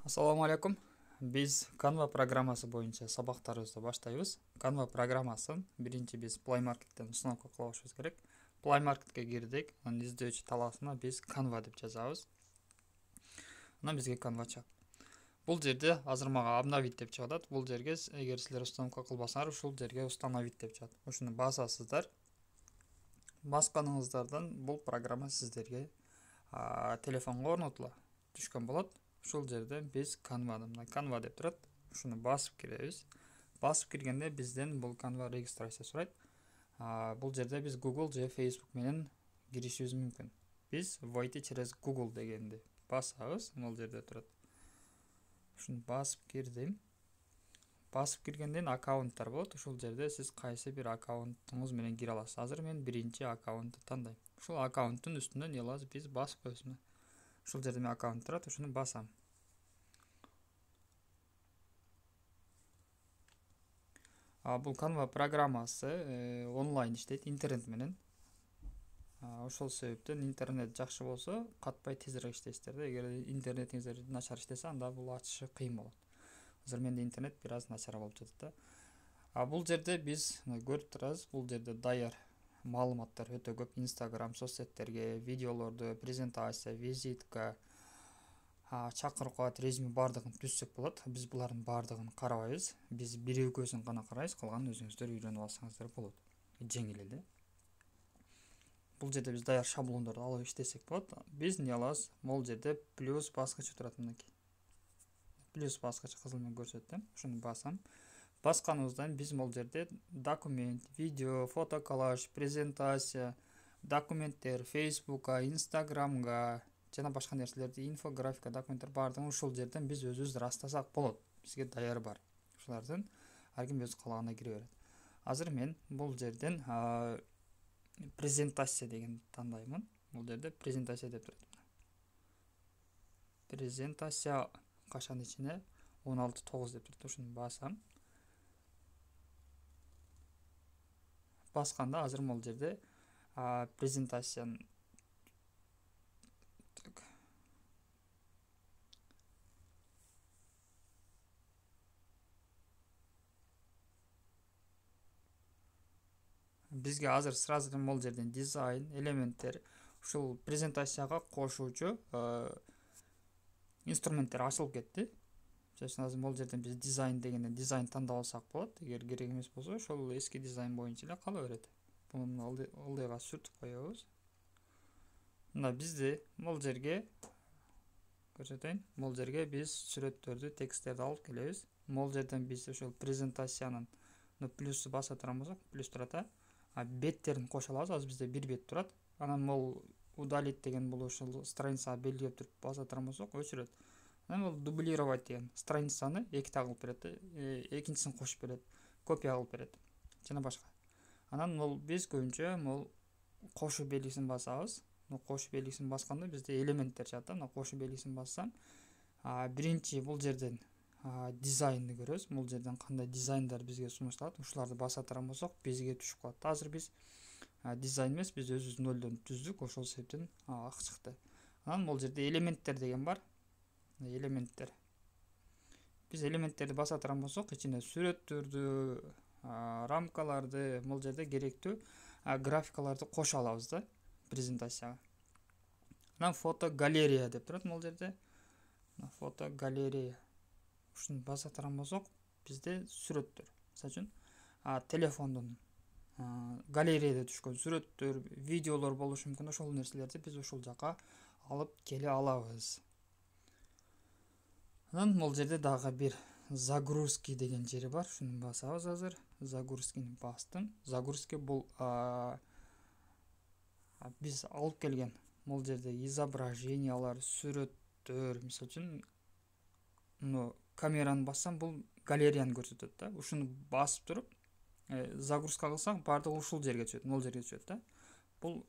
Ассаламу алейкум. Biz Canva программасы бойынша сабақтарыбызды баштайбыз. Canva программасын биринчи биз Play Market'ten установка кылышыбыз керек. Play Market'ке кирдик. Анан издөөчү талаасына биз Canva деп жазабыз. Анан бизге Canva чыгат. Бул жерде азыр мага обновить деп чыгат. Бул жерге эгер силер установка кылбасаңар, ушул жерге установить деп чыгат. Ушуну басасыздар. Басканыңыздардан бул программа сиздерге телефонго орнотула түшкөн болот. Ушул жерде биз Canva деп турат. Ушуну басып киребиз. Басып киргенде бизден бул Canva регистрация сурайт. Бул жерде биз Google же Facebook менен киришибиз мүмкүн. Биз войти через Google дегенди басабыз. Бул жерде турат. Ушуну басып кирдим. Басып киргенден аккаунттар болот. Ушул жерде сиз кайсы бир аккаунтуңуз менен кире аласыз. Азыр мен биринчи аккаунтту тандайм. Ушул аккаунттун үстүнөн не алабыз? Биз басып коебуз. Ушул жерде мен аккаунт турат, ушуну басам. Бул Canva программасы онлайн иштейт, интернет менен. Ошол себептен интернет жакшы болсо, катпай тезирээк иштейсиздер да. Эгер интернетиңиздер начар иштесе, анда бул ачышы кыйын болот. Азыр менде интернет бир аз начар болуп жатат да. Бул жерде биз көрүп турабыз, бул жерде даяр маалыматтар өтө көп. Instagram соцсеттерге, видеолорду, презентация, визитка, чакыруу ат, резюме бардыгын түзсөк болот. Биз булардын бардыгын карабайбыз. Биз бир экөөсүн гана карайбыз, калганын өзүңүздөр үйрөнүп алсаңыздар болот. Жеңил эле. Бул жерде биз даяр шаблондорду алып иштесек болот. Биз не алабыз? Бул жерде плюс баскычы турат мынакей. Плюс баскычы кызыл менен көрсөтөм. Ушуну басам. Басканыбыздан биз бул жерде документ, видео, фото коллаж, презентация, документтер, Facebook'ка, Instagram'га жана башка нерселерди, инфографика, документтер бардыгын ушул жерден биз өзүбүз растасак болот. Бизге даяр бар. Ушулардан ар ким өз каалагына кире берет. Азыр мен бул жерден презентация деген тандаймын. Бул жерде презентация деп турат. Презентация кашанын ичине 16:9 деп турат. Ушуну басам. Басканда азыр бул жерде презентациянын бизге азыр сразу бул жерден дизайн, элементтер, ушул презентацияга кошуучу инструменттер ачылып кетти. Азыр бул жерден биз дизайн дегенден дизайн тандап алсак болот. Эгер керек эмес болсо, ошол эски дизайн боюнча эле кала берет. Буну ылдыйга сүртүп коебуз. Мына бизде бул жерге көрсөтөйүн. Бул жерге биз сүрөттөрдү, тексттерди алып келебиз. Бул жерден биз ошол презентациянын плюсу баса турган болсок, плюс турат. Беттерин кошо алабыз. Азыр бизде бир бет турат. Анан бул удалить деген бул ошол страницага белгилеп туруп баса турган болсок, өчүрөт. Анан бул дублировать деген страницаны эки кылып берет, экинчисин кошуп берет, копия кылып берет жана башка. Анан бул биз көбүнчө бул кошуу белгисин басабыз. Кошуу белгисин басканда бизде элементтер чыгат да. Кошуу белгисин бассам, биринчи бул жерден дизайнды көрөбүз. Бул жерден кандай дизайндар бизге сунушталат, ушуларды баса турган болсок, бизге түшүп калат. Азыр биз дизайн эмес, биз өзүбүз нөлдөн түздүк, ошол себептен ак чыкты. Анан бул жерде элементтер деген бар. Элементтер. Биз элементтерди баса турган болсок, ичине сүрөттөрдү, рамкаларды, бул жерде керектүү графикаларды кошо алабыз да презентацияга. Анан фото галерея деп турат бул жерде. Фото галерея. Ушуну баса турган болсок, бизде сүрөттөр. Мисалы үчүн, телефондун галереяда түшкөн сүрөттөр, видеолор болушу мүмкүн. Ошол нерселерди биз ушул жака алып келе алабыз. Анан бул жерде дагы бир загрузки деген жери бар. Шуну басабыз азыр. Загрузкини бастым. Загрузки бул биз алып келген бул жерде изображениялар, сүрөттөр, мисалы үчүн камераны бассам бул галереяны көрсөтөт да. Ушуну басып туруп загрузка кылсаң, бардыгы ушул жерге түшөт, бул жерге түшөт да. Бул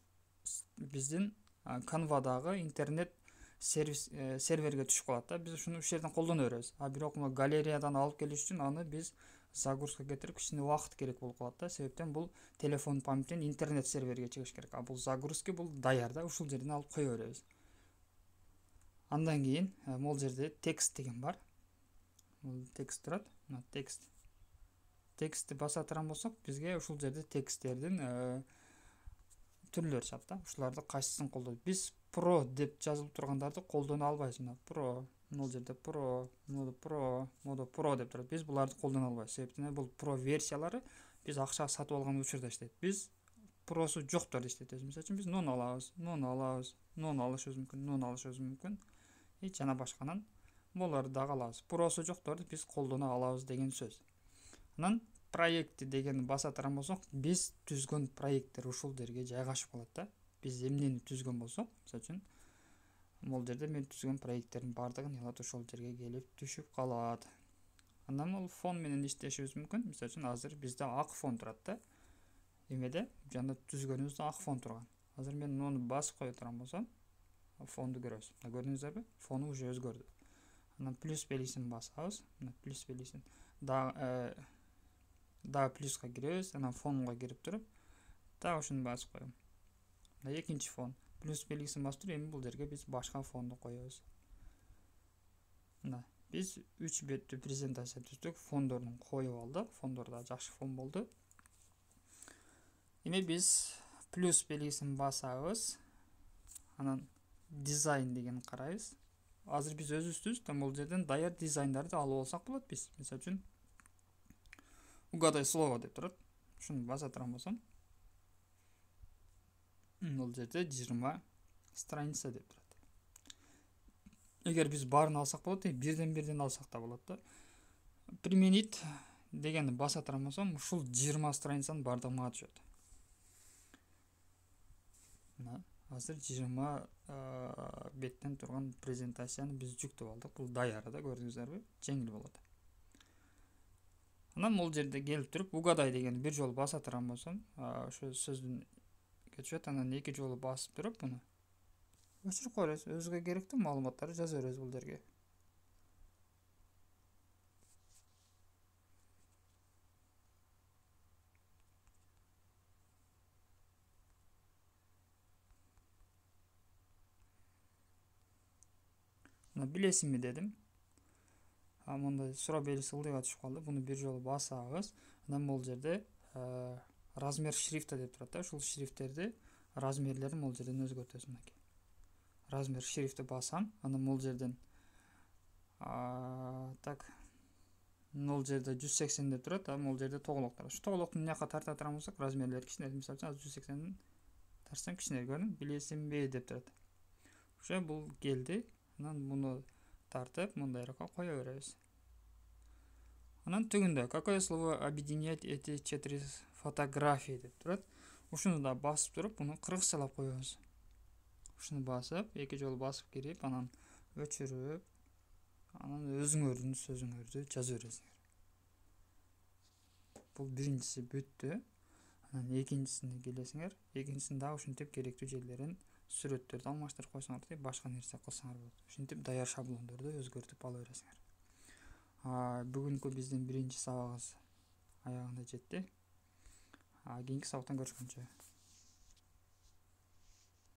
биздин Canva'дагы интернет серверге түшүп калат да. Биз ушуну ушул жерден колдоно беребиз. Бирок галереядан алып келиш үчүн аны биз загрузка кетирип кичине убакыт керек болуп калат да. Себептен бул телефон памяттен интернет серверге чыгыш керек. Бул загрузки бул даяр да. Ушул жерден алып кое беребиз. Андан кийин могул жерде текст деген бар. Бул текст турат. Мына текстти баса турган болсок, бизге ушул жерде тексттердин түрлөрү чыгат да. Ушуларды кайсысын колдойт? Биз Pro деп жазылып тургандарды колдоно албайбыз. Мына Pro, могул жерде Pro, Modo Pro деп турат. Биз буларды колдоно албайбыз. Себептен бул Pro версиялары биз акча сатып алган учурда иштейт. Биз Pro'су жокторду иштетебиз. Мисалы үчүн биз Nono алабыз, Nono алышыбыз мүмкүн. Жана башканан буларды дагы алабыз. Pro'су жокторду биз колдоно алабыз деген сөз. Анан проекти деген баса турган болсок, биз түзгөн проекттер ушул жерге жайгашып калат да. Биз эмнени түзгөн болсок, мисалы үчүн могул жерде мен түзгөн проекттердин баардыгын алат ошол жерге келип түшүп калат. Андан бул фон менен иштешибиз мүмкүн. Мисалы үчүн азыр бизде ак фон турат да. Эмеде жана түзгөнүбүздө ак фон турган. Азыр мен муну басып кое турган болсом, фонду көрөбүз. Көрдүңүздөрбү? Фону уже өзгөрдү. Анан плюс белгисин басабыз. Мына плюс белгисин дагы плюска киребиз. Анан фонго кирип туруп, дагы ушуну басып коем. Мына экинчи фон. Плюс белгисин басып туруп, эми бул жерге биз башка фонду коебуз. Мына биз 3 беттүү презентация түздүк. Фондорун коюп алдык. Фондор да жакшы фон болду. Эми биз плюс белгисин басабыз. Анан дизайн деген карайбыз. Азыр биз өзүбүз бул жерден даяр дизайндарды алып алсак болот биз. Мисалы үчүн угадай слово деп турат. Ушуну баса турган болсом, бул жерде 20 страница деп турат. Эгер биз баарын алсак болот, бирден алсак да болот да. Применить дегенди баса турган болсом, ушул 20 страницанын баардыгы мага түшөт. Мына азыр 20 беттен турган презентацияны биз жүктөп алдык. Бул даяр да, көрдүңүздөрбү? Жеңил болот. Анан бул жерде келип туруп угадай деген бир жолу баса турган болсом, ошо сөздүн түшөт. Анан эки жолу басып туруп буну өчүрүп коебуз. Өзүгө керектүү маалыматтарды жаза беребиз бул жерге. Мына билесизби дедим. Мындай суроо белгиси ылдыйга түшүп калды. Буну бир жолу басабыз. Анан бул жерде размер шрифта деп турат да. Ушул шрифттерди размерлерин бул жерден өзгөртөбүз. Мынакей. Размер шрифти басам, анан бул жерден так бул жерде 180 деп турат, бул жерде тоголоктор. Ушу тоголоктун мына тарта турган болсок, размерлери кичине. Мисалы үчүн 180 тарсам кичине көрдүм. Билесизби деп турат. Уже бул келди. Анан буну тартып, мындай жака кое беребиз. Анан түгүндө какое слово объединяет эти 4 фотографии деп турат. Ушуну да басып туруп, буну кыргызчалап коебуз. Ушуну басып, эки жолу басып кирип, анан өчүрүп, анан өзүңөрдүн сөзүңөрдү жаза бересиңер. Бул биринчиси бүттү. Анан экинчисине келесиңер. Экинчисин дагы ушинтип керектүү жерлерин сүрөттөрдү алмаштырып койсоңор деп башка нерсе кылсаңар болот. Ушинтип даяр шаблондорду өзгөртүп ала бересиңер. Бүгүнкү биздин биринчи сабагыбыз аягына жетти. Кийинки сабактан көрүшкөнчө.